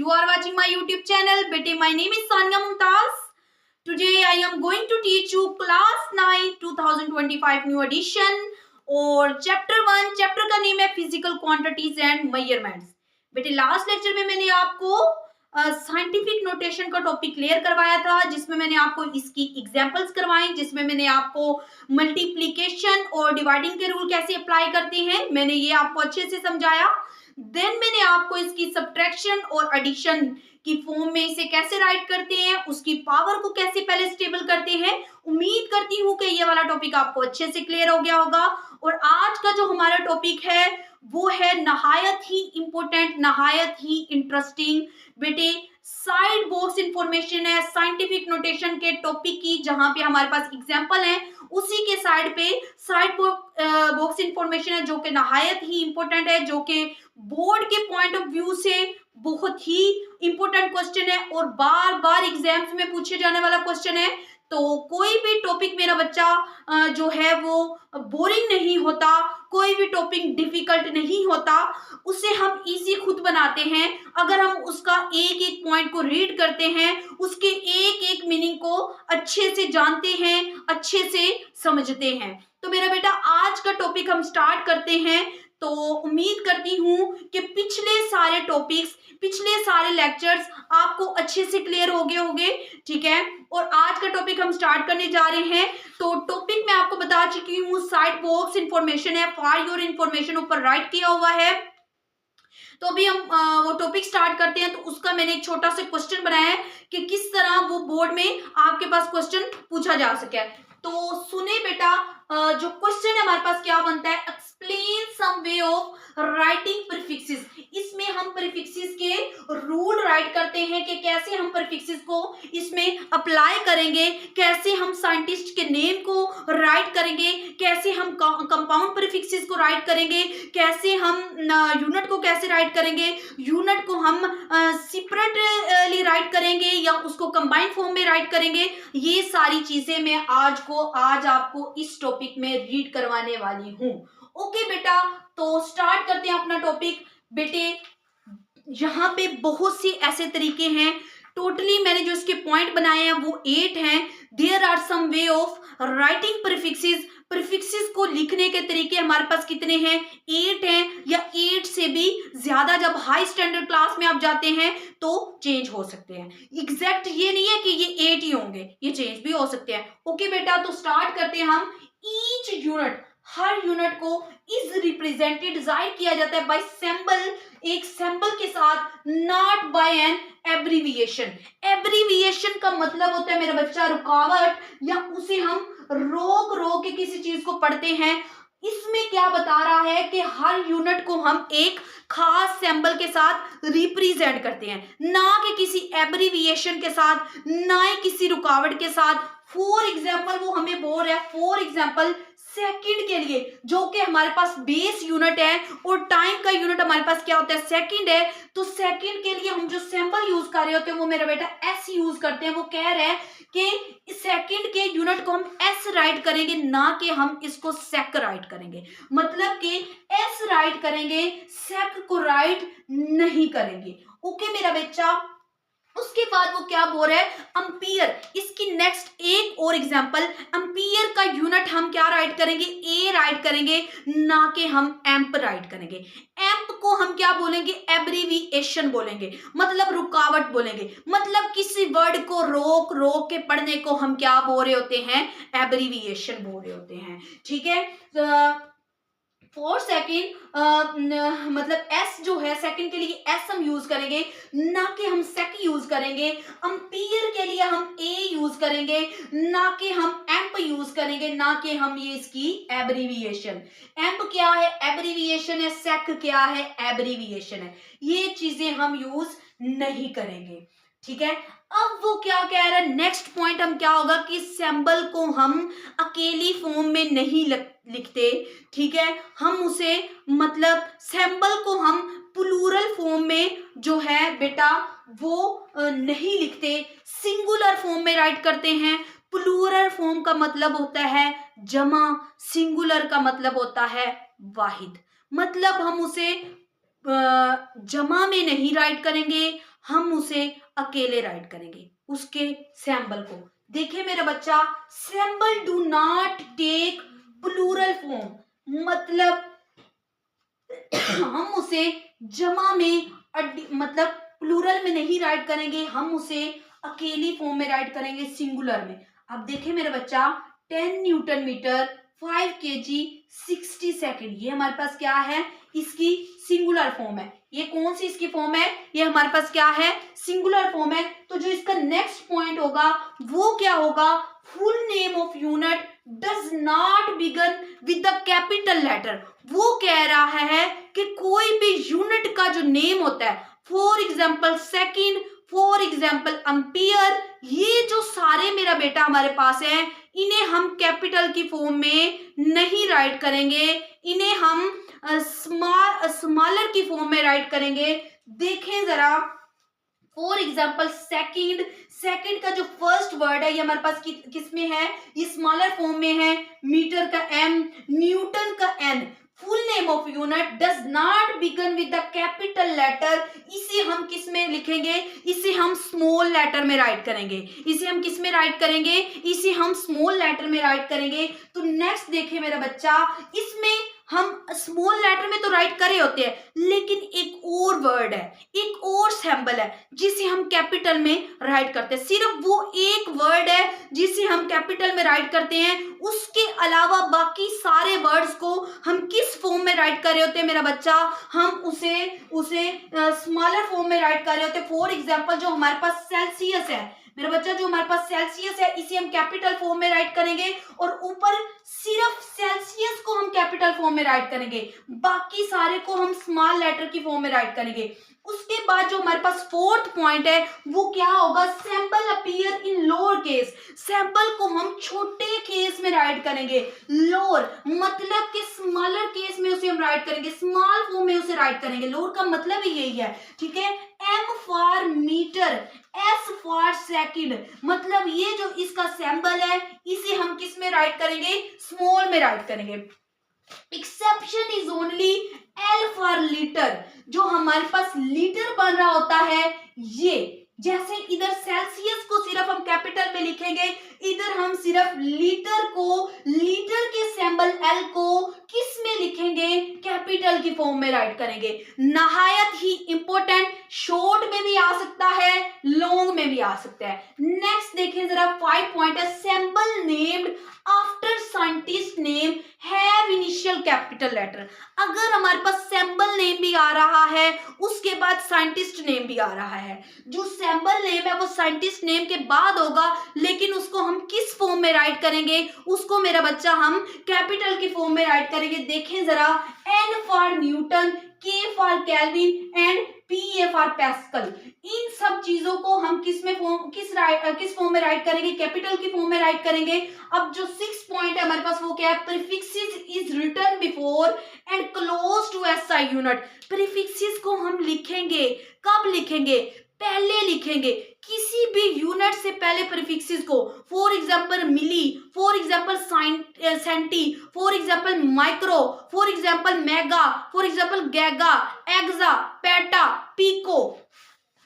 You are watching my YouTube channel. Bete, my name is Sania Mumtaz. Today I am going to teach you class 9 2025 new edition और chapter 1। Chapter का name है physical quantities and measurements. बेटे last lecture में मैंने आपको scientific notation का topic clear करवाया था, जिसमें मैंने आपको इसकी एग्जांपल्स करवाई, जिसमें मैंने आपको मल्टीप्लिकेशन और डिवाइडिंग के रूल कैसे अप्लाई करते हैं मैंने ये आपको अच्छे से समझाया। देन मैंने आपको इसकी सब्ट्रैक्शन और एडिशन की फॉर्म में इसे कैसे राइट करते हैं, उसकी पावर को कैसे पहले स्टेबल करते हैं। उम्मीद करती हूँ कि ये वाला टॉपिक आपको अच्छे से क्लियर हो गया होगा। और आज का जो हमारा टॉपिक है वो है नहायत ही इंपॉर्टेंट, नहायत ही इंटरेस्टिंग। बेटे साइड बॉक्स इंफॉर्मेशन है साइंटिफिक नोटेशन के टॉपिक की, जहां पे हमारे पास एग्जांपल है उसी के साइड पे साइड बॉक्स इंफॉर्मेशन है जो कि नहायत ही इंपॉर्टेंट है, जो कि बोर्ड के पॉइंट ऑफ व्यू से बहुत ही इंपॉर्टेंट क्वेश्चन है और बार बार एग्जाम्स में पूछे जाने वाला क्वेश्चन है। तो कोई भी टॉपिक मेरा बच्चा जो है वो बोरिंग नहीं होता, कोई भी टॉपिक डिफिकल्ट नहीं होता, उसे हम इजी खुद बनाते हैं अगर हम उसका एक एक पॉइंट को रीड करते हैं, उसके एक एक मीनिंग को अच्छे से जानते हैं, अच्छे से समझते हैं। तो मेरा बेटा आज का टॉपिक हम स्टार्ट करते हैं। तो उम्मीद करती हूँ कि पिछले सारे टॉपिक्स, पिछले सारे लेक्चर्स आपको अच्छे से क्लियर हो गए होंगे, ठीक है। और आज का टॉपिक हम स्टार्ट करने जा रहे हैं। तो टॉपिक मैं आपको बता चुकी हूँ साइड बॉक्स इंफॉर्मेशन है, फॉर योर इंफॉर्मेशन ऊपर राइट किया हुआ है। तो अभी हम वो टॉपिक स्टार्ट करते हैं। तो उसका मैंने एक छोटा सा क्वेश्चन बनाया है कि किस तरह वो बोर्ड में आपके पास क्वेश्चन पूछा जा सके। तो सुने बेटा, जो क्वेश्चन है हमारे पास क्या बनता है, explain some way of writing prefixes. इसमें हम प्रीफिक्सेस के रूल राइट करते हैं कि कैसे हम प्रीफिक्सेस को इसमें अप्लाई करेंगे, कैसे हम साइंटिस्ट के नेम को राइट करेंगे, कैसे हम कंपाउंड प्रीफिक्सेस को राइट करेंगे, कैसे हम यूनिट को कैसे राइट करेंगे, यूनिट को हम सेपरेटली राइट करेंगे या उसको कंबाइंड फॉर्म में राइट करेंगे। ये सारी चीजें मैं आज आपको इस टॉपिक में रीड करवाने वाली हूँ। ओके बेटा, तो स्टार्ट करते हैं अपना टॉपिक। बेटे यहाँ पे बहुत सी ऐसे तरीके हैं, टोटली मैंने जो इसके पॉइंट बनाए हैं वो 8 हैं। There are some way of writing prefixes. Prefixes को लिखने के तरीके हमारे पास कितने हैं, 8 हैं, या 8 से भी ज्यादा। जब हाई स्टैंडर्ड क्लास में आप जाते हैं तो चेंज हो सकते हैं, एग्जैक्ट ये नहीं है कि ये 8 ही होंगे, ये चेंज भी हो सकते हैं। ओके बेटा, तो स्टार्ट करते हैं हम। ईच यूनिट, हर यूनिट को इज रिप्रेजेंटेड जाहिर किया जाता है बाय सिंबल, एक सिंबल के साथ, not by an abbreviation. Abbreviation का मतलब होता है मेरा बच्चा रुकावट, या उसे हम रोक के किसी चीज को पढ़ते हैं। इसमें क्या बता रहा है कि हर यूनिट को हम एक खास सिंबल के साथ रिप्रेजेंट करते हैं, ना कि किसी एब्रीविएशन के साथ, ना ही किसी रुकावट के साथ। फॉर एग्जाम्पल वो हमें बोल रहा है, फॉर एग्जाम्पल सेकंड के लिए, जो कि हमारे पास बेस यूनिट है और टाइम का यूनिट हमारे पास क्या होता है, सेकंड है। तो सेकंड के लिए हम जो सिंबल यूज कर रहे होते हैं वो मेरा बेटा एस यूज करते हैं। वो कह रहे हैं कि सेकंड के यूनिट को हम एस राइट करेंगे, ना कि हम इसको सेक राइट करेंगे। मतलब कि एस राइट करेंगे, सेक को राइट नहीं करेंगे। ओके मेरा बच्चा, उसके बाद वो क्या बोल रहा है, एम्पियर। इसकी नेक्स्ट एक और एग्जांपल, एम्पियर का यूनिट हम क्या राइट करेंगे, ए राइट करेंगे, ना कि हम एम्प राइट करेंगे। एम्प को हम क्या बोलेंगे, एब्रीविएशन बोलेंगे, मतलब रुकावट बोलेंगे। मतलब किसी वर्ड को रोक के पढ़ने को हम क्या बोल रहे होते हैं, एब्रीविएशन बोल रहे होते हैं, ठीक है। फॉर सेकेंड मतलब एस जो है, सेकेंड के लिए एस हम यूज करेंगे, ना कि हम सेक यूज करेंगे। एम्पियर के लिए हम ए यूज करेंगे, ना कि हम एम्प यूज करेंगे, ना कि हम ये इसकी एब्रीविएशन। एम्प क्या है, एब्रीविएशन है, सेक क्या है, एब्रीविएशन है। ये चीजें हम यूज नहीं करेंगे, ठीक है। अब वो क्या कह रहा है, नेक्स्ट पॉइंट हम क्या होगा कि सिंबल को हम अकेली फॉर्म में नहीं लिखते, ठीक है। हम उसे मतलब सिंबल को हम प्लूरल फॉर्म में जो है बेटा वो नहीं लिखते, सिंगुलर फॉर्म में राइट करते हैं। प्लूरल फॉर्म का मतलब होता है जमा, सिंगुलर का मतलब होता है वाहिद। मतलब हम उसे जमा में नहीं राइट करेंगे, हम उसे अकेले राइट करेंगे, उसके सैम्बल को। देखिए मेरा बच्चा, symbol do not take plural form, मतलब हम उसे जमा में मतलब प्लूरल में नहीं राइट करेंगे, हम उसे अकेली फॉर्म में राइट करेंगे, सिंगुलर में। अब देखिए मेरा बच्चा, 10 न्यूटन मीटर, 5 केजी, 60 सेकेंड, ये हमारे पास क्या है, इसकी सिंगुलर फॉर्म है। ये कौन सी इसकी फॉर्म है, ये हमारे पास क्या है, सिंगुलर फॉर्म है। तो जो इसका नेक्स्ट पॉइंट होगा वो क्या होगा, full name of unit does not begin with the capital letter. वो कह रहा है कि कोई भी यूनिट का जो नेम होता है, for example second, for example ampere, ये जो सारे मेरा बेटा हमारे पास है, इन्हें हम कैपिटल की फॉर्म में नहीं राइट करेंगे, इन्हें हम स्मॉलर की फॉर्म में राइट करेंगे। देखें जरा, फॉर एग्जाम्पल सेकेंड, सेकेंड का जो फर्स्ट वर्ड है ये हमारे पास किस में है, ये स्मॉलर फॉर्म में है, मीटर का एम, न्यूटन का N. Full name of unit does not begin with the capital letter, इसे हम किस में लिखेंगे, इसे हम स्मॉल लेटर में राइट करेंगे, इसे हम किस में राइट करेंगे, इसे हम स्मॉल लेटर में राइट करेंगे। तो नेक्स्ट देखिए मेरा बच्चा, इसमें हम स्मॉल लेटर में तो राइट करे होते हैं, लेकिन एक और वर्ड है, एक और सिंबल है जिसे हम कैपिटल में राइट करते हैं। सिर्फ वो एक वर्ड है जिसे हम कैपिटल में राइट करते हैं, उसके अलावा बाकी सारे वर्ड्स को हम किस फॉर्म में राइट कर रहे होते हैं मेरा बच्चा, हम उसे स्मॉलर फॉर्म में राइट कर रहे होते हैं। फॉर एग्जाम्पल जो हमारे पास सेल्सियस है मेरा बच्चा, जो हमारे पास सेल्सियस है, इसे हम कैपिटल फॉर्म में राइट करेंगे, और ऊपर सिर्फ सेल्सियस को हम कैपिटल फॉर्म में राइट करेंगे, बाकी सारे को हम स्मॉल लेटर की फॉर्म में राइट करेंगे। उसके बाद जो हमारे पास फोर्थ पॉइंट है वो क्या होगा, sample appear in lower case, sample को हम छोटे केस में राइट करेंगे, लोअर मतलब कि स्मॉलर केस में उसे हम राइट करेंगे, स्मॉल फॉर्म में उसे राइट करेंगे। लोअर का मतलब ही यही है, ठीक है। M for metre, S for second, मतलब ये जो इसका सैंपल है इसे हम किस में राइट करेंगे, स्मॉल में राइट करेंगे। Exception is only L for litre, जो हमारे पास लीटर बन रहा होता है, ये जैसे इधर सेल्सियस को सिर्फ हम कैपिटल में लिखेंगे, इधर हम सिर्फ लीटर को, लीटर के सिंबल एल को किस में लिखेंगे, कैपिटल की फॉर्म में राइट करेंगे। नहायत ही इंपॉर्टेंट, शॉर्ट में भी आ सकता है, लॉन्ग में भी आ सकता है। नेक्स्ट देखें जरा, 5 पॉइंट है, symbol named after scientist name have initial capital letter. अगर हमारे पास सिंबल नेम भी आ रहा है, उसके बाद साइंटिस्ट नेम भी आ रहा है, जो सिंबल नेम है वो साइंटिस्ट नेम के बाद होगा, लेकिन उसको हम किस फॉर्म में राइट करेंगे, उसको मेरा बच्चा हम कैपिटल की फॉर्म में राइट करेंगे। देखें जरा, N for Newton, K for Kelvin and P for Pascal, इन सब चीजों को हम किस फॉर्म में राइट करेंगे, कैपिटल की फॉर्म में राइट करेंगे। अब जो 6 पॉइंट है हमारे पास वो क्या है, prefixes is written before and close to SI unit. Prefixes को हम लिखेंगे, कब लिखेंगे, पहले लिखेंगे, किसी भी यूनिट से पहले प्रीफिक्सेस को, for example milli, for example centi, for example micro, for example mega, for example giga, exa, peta, pico,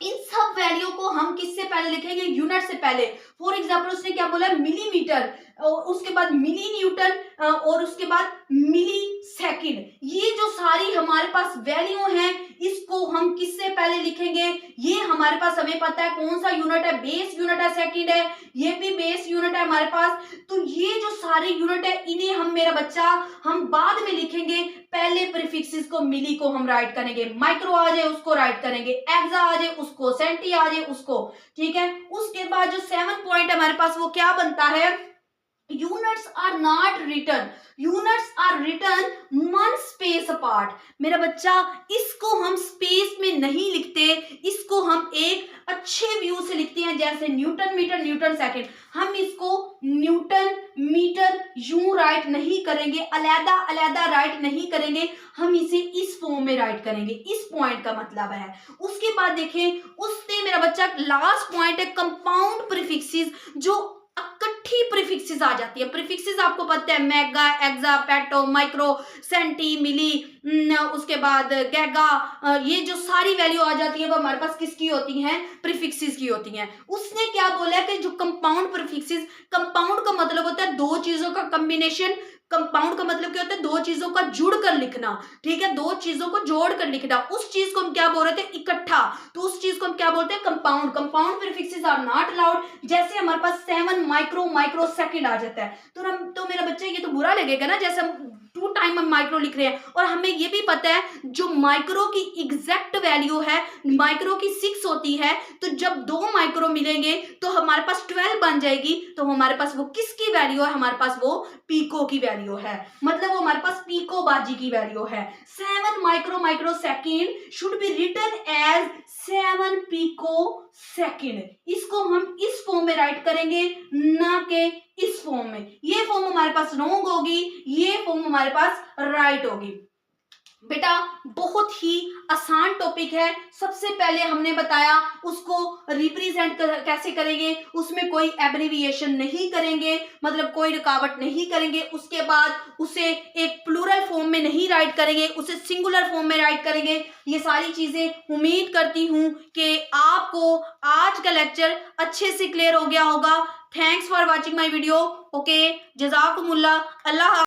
इन सब वैल्यू को हम किससे पहले लिखेंगे, यूनिट से पहले। फॉर एग्जांपल उसने क्या बोला, मिलीमीटर, और उसके बाद मिली न्यूटन, और उसके बाद मिली सेकंड। ये जो सारी हमारे पास वैल्यू हैं, इसको हम किससे पहले लिखेंगे, ये हमारे पास हमें पता है कौन सा यूनिट है, बेस यूनिट है, सेकंड है, ये भी बेस यूनिट है हमारे पास। तो ये जो सारे यूनिट है इन्हें हम मेरा बच्चा हम बाद में लिखेंगे, पहले प्रीफिक्सेस को, मिली को हम राइट करेंगे, माइक्रो आ जाए उसको राइट करेंगे, एक्सा आ जाए उसको, सेंटी आ जाए उसको, ठीक है। उसके बाद जो 7 पॉइंट हमारे पास वो क्या बनता है, units are not written, units are written 1 space apart. मेरा बच्चा इसको हम स्पेस में नहीं लिखते, इसको हम एक अच्छे व्यू से लिखते हैं, जैसे न्यूटन मीटर, न्यूटन सेकंड। हम इसको न्यूटन मीटर यूं राइट नहीं करेंगे, अलग अलग राइट नहीं करेंगे, हम इसे इस फॉर्म में राइट करेंगे, इस पॉइंट का मतलब है। उसके बाद देखें, उससे मेरा बच्चा लास्ट पॉइंट है कंपाउंड प्रीफिक्सेस, जो इकट्ठी प्रीफिक्सेस आ जाती है। प्रीफिक्सेस आपको पता है, मेगा, एक्सा, पेटो, माइक्रो, सेंटी, मिली, उसके बाद गैगा, ये जो सारी वैल्यू आ जाती है वो हमारे पास किसकी होती हैं? प्रीफिक्सेस की होती हैं। उसने क्या बोला है कि जो कंपाउंड प्रीफिक्सेस, कंपाउंड का मतलब होता है दो चीजों का कॉम्बिनेशन। कंपाउंड का मतलब क्या होता है? दो चीजों का जुड़कर लिखना, ठीक है, दो चीजों को जोड़कर लिखना। उस चीज को हम क्या बोल रहे थे? इकट्ठा। तो उस चीज को हम क्या बोलते हैं? Compound. Compound prefixes are not allowed. जैसे हमारे पास 7 माइक्रो सेकंड आ जाता है, तो मेरा बच्चा ये तो बुरा लगेगा ना, जैसे हम 2 टाइम हम माइक्रो लिख रहे हैं, और हमें ये भी पता है जो माइक्रो की एग्जैक्ट वैल्यू है, माइक्रो की 6 होती है, तो जब 2 माइक्रो मिलेंगे तो हमारे पास 12 बन जाएगी। तो हमारे पास वो किसकी वैल्यू है? हमारे पास वो पीको की वैल्यू है, मतलब वो हमारे पास पीको बाजी की वैल्यू है। 7 micro second should be written as 7 pico second. इसको हम इस फॉर्म में राइट करेंगे, ना कि इस फॉर्म में। ये फॉर्म हमारे पास रॉन्ग होगी, ये फॉर्म हमारे पास राइट होगी। बेटा बहुत ही आसान टॉपिक है। सबसे पहले हमने बताया उसको रिप्रेजेंट कैसे करेंगे, उसमें कोई एब्रिविएशन नहीं करेंगे, मतलब कोई रुकावट नहीं करेंगे। उसके बाद उसे एक प्लूरल फॉर्म में नहीं राइट करेंगे, उसे सिंगुलर फॉर्म में राइट करेंगे। ये सारी चीजें उम्मीद करती हूं कि आपको आज का लेक्चर अच्छे से क्लियर हो गया होगा। Thanks for watching my video. Okay, जज़ाकुमुल्लाह। अल्लाह।